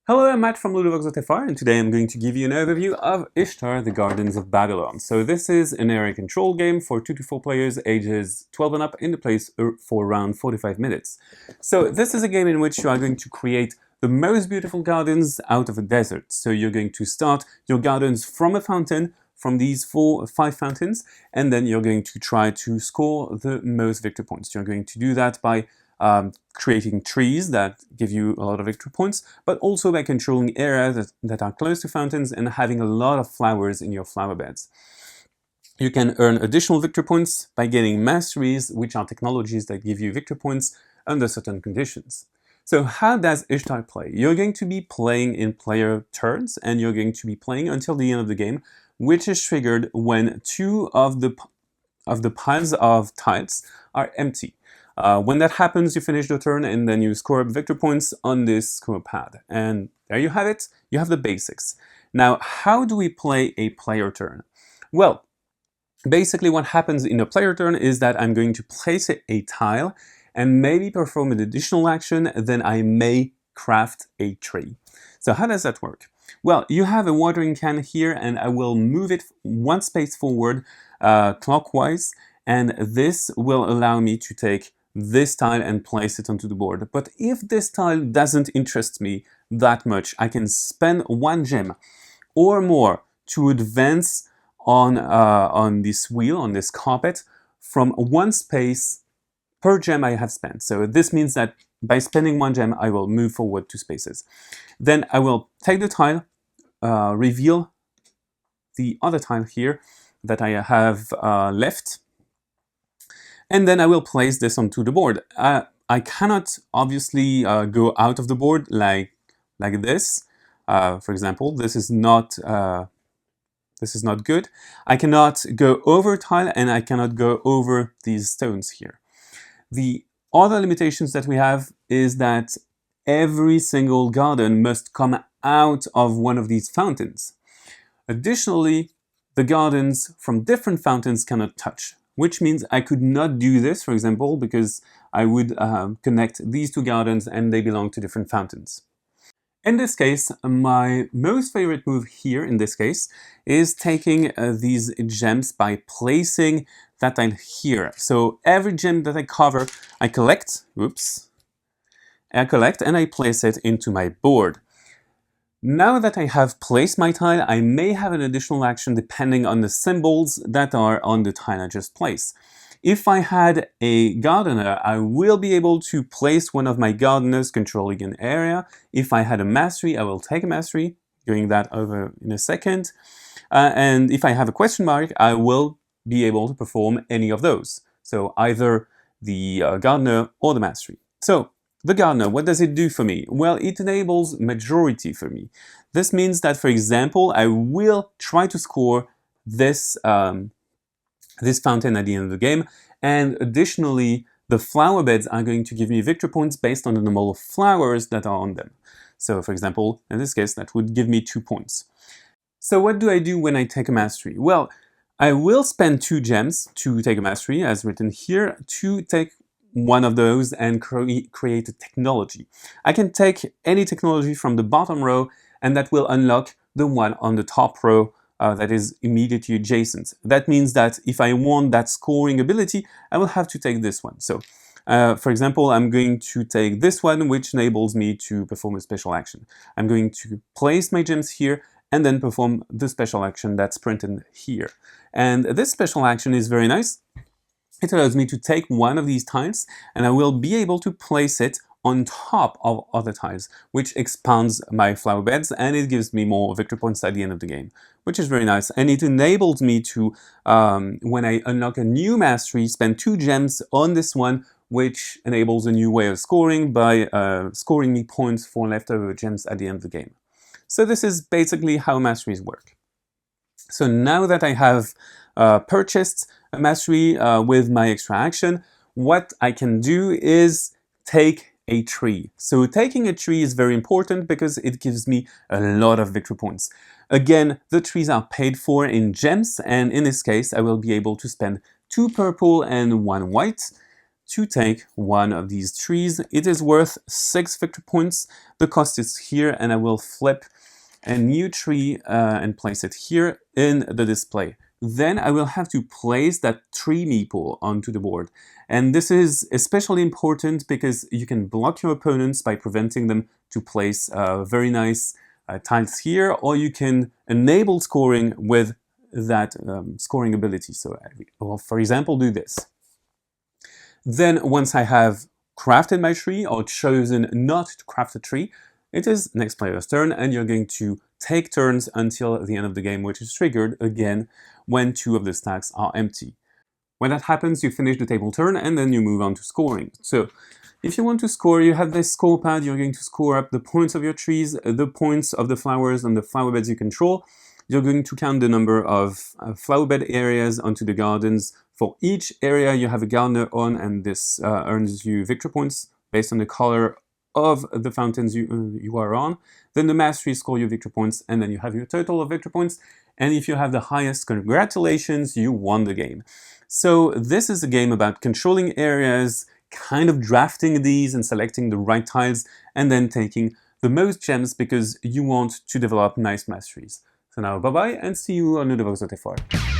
Hello, I'm Matt from Ludo-Chrono, and today I'm going to give you an overview of Ishtar, the Gardens of Babylon. So this is an area control game for 2 to 4 players ages 12 and up in the place for around 45 minutes. So this is a game in which you are going to create the most beautiful gardens out of a desert. So you're going to start your gardens from a fountain, from these 4 or 5 fountains, and then you're going to try to score the most victory points. You're going to do that by creating trees that give you a lot of victory points, but also by controlling areas that are close to fountains and having a lot of flowers in your flower beds. You can earn additional victory points by getting masteries, which are technologies that give you victory points under certain conditions. So how does Ishtar play? You're going to be playing in player turns, and you're going to be playing until the end of the game, which is triggered when 2 of the piles of tiles are empty. When that happens, you finish the turn and then you score up victory points on this score pad. And there you have it. You have the basics. Now, how do we play a player turn? Well, basically what happens in a player turn is that I'm going to place a tile and maybe perform an additional action, then I may craft a tree. So how does that work? Well, you have a watering can here, and I will move it 1 space forward clockwise, and this will allow me to take this tile and place it onto the board. But if this tile doesn't interest me that much, I can spend 1 gem or more to advance on this wheel, on this carpet, from 1 space per gem I have spent. So this means that by spending 1 gem, I will move forward 2 spaces. Then I will take the tile, reveal the other tile here that I have left, and then I will place this onto the board. I cannot obviously go out of the board like this. For example, this is not good. I cannot go over tile, and I cannot go over these stones here. The other limitations that we have is that every single garden must come out of one of these fountains. Additionally, the gardens from different fountains cannot touch, which means I could not do this, for example, because I would connect these 2 gardens and they belong to different fountains. In this case, my most favorite move here in this case is taking these gems by placing that tile here. So every gem that I cover, I collect, and I place it into my board. Now that I have placed my tile, I may have an additional action depending on the symbols that are on the tile I just placed. If I had a gardener, I will be able to place one of my gardeners controlling an area. If I had a mastery, I will take a mastery, doing that over in a second. And if I have a question mark, I will be able to perform any of those. So either the gardener or the mastery. So the gardener, what does it do for me? Well, it enables majority for me. This means that, for example, I will try to score this this fountain at the end of the game, and additionally, the flower beds are going to give me victory points based on the number of flowers that are on them. So, for example, in this case, that would give me 2 points. So what do I do when I take a mastery? Well, I will spend 2 gems to take a mastery, as written here, to take one of those and create a technology. I can take any technology from the bottom row, and that will unlock the one on the top row that is immediately adjacent. That means that if I want that scoring ability, I will have to take this one. So, for example, I'm going to take this one, which enables me to perform a special action. I'm going to place my gems here and then perform the special action that's printed here. And this special action is very nice. It allows me to take one of these tiles, and I will be able to place it on top of other tiles, which expands my flower beds, and it gives me more victory points at the end of the game, which is very nice. And it enables me to, when I unlock a new mastery, spend 2 gems on this one, which enables a new way of scoring by scoring me points for leftover gems at the end of the game. So this is basically how masteries work. So now that I have purchased a mastery with my extra action, what I can do is take a tree. So taking a tree is very important because it gives me a lot of victory points. Again, the trees are paid for in gems, and in this case I will be able to spend 2 purple and 1 white to take one of these trees. It is worth 6 victory points. The cost is here, and I will flip a new tree and place it here in the display. Then I will have to place that tree meeple onto the board. And this is especially important because you can block your opponents by preventing them to place very nice tiles here, or you can enable scoring with that scoring ability. So I will, for example, do this. Then once I have crafted my tree or chosen not to craft a tree, it is next player's turn, and you're going to take turns until the end of the game, which is triggered again when 2 of the stacks are empty. When that happens, you finish the table turn and then you move on to scoring. So if you want to score, you have this score pad. You're going to score up the points of your trees, the points of the flowers and the flower beds you control. You're going to count the number of flower bed areas onto the gardens. For each area you have a gardener on, and this earns you victory points based on the color of the fountains you are on. Then the mastery score your victory points, and then you have your total of victory points. And if you have the highest, congratulations, you won the game. So this is a game about controlling areas, kind of drafting these and selecting the right tiles, and then taking the most gems because you want to develop nice masteries. So now bye-bye, and see you on LudoChrono.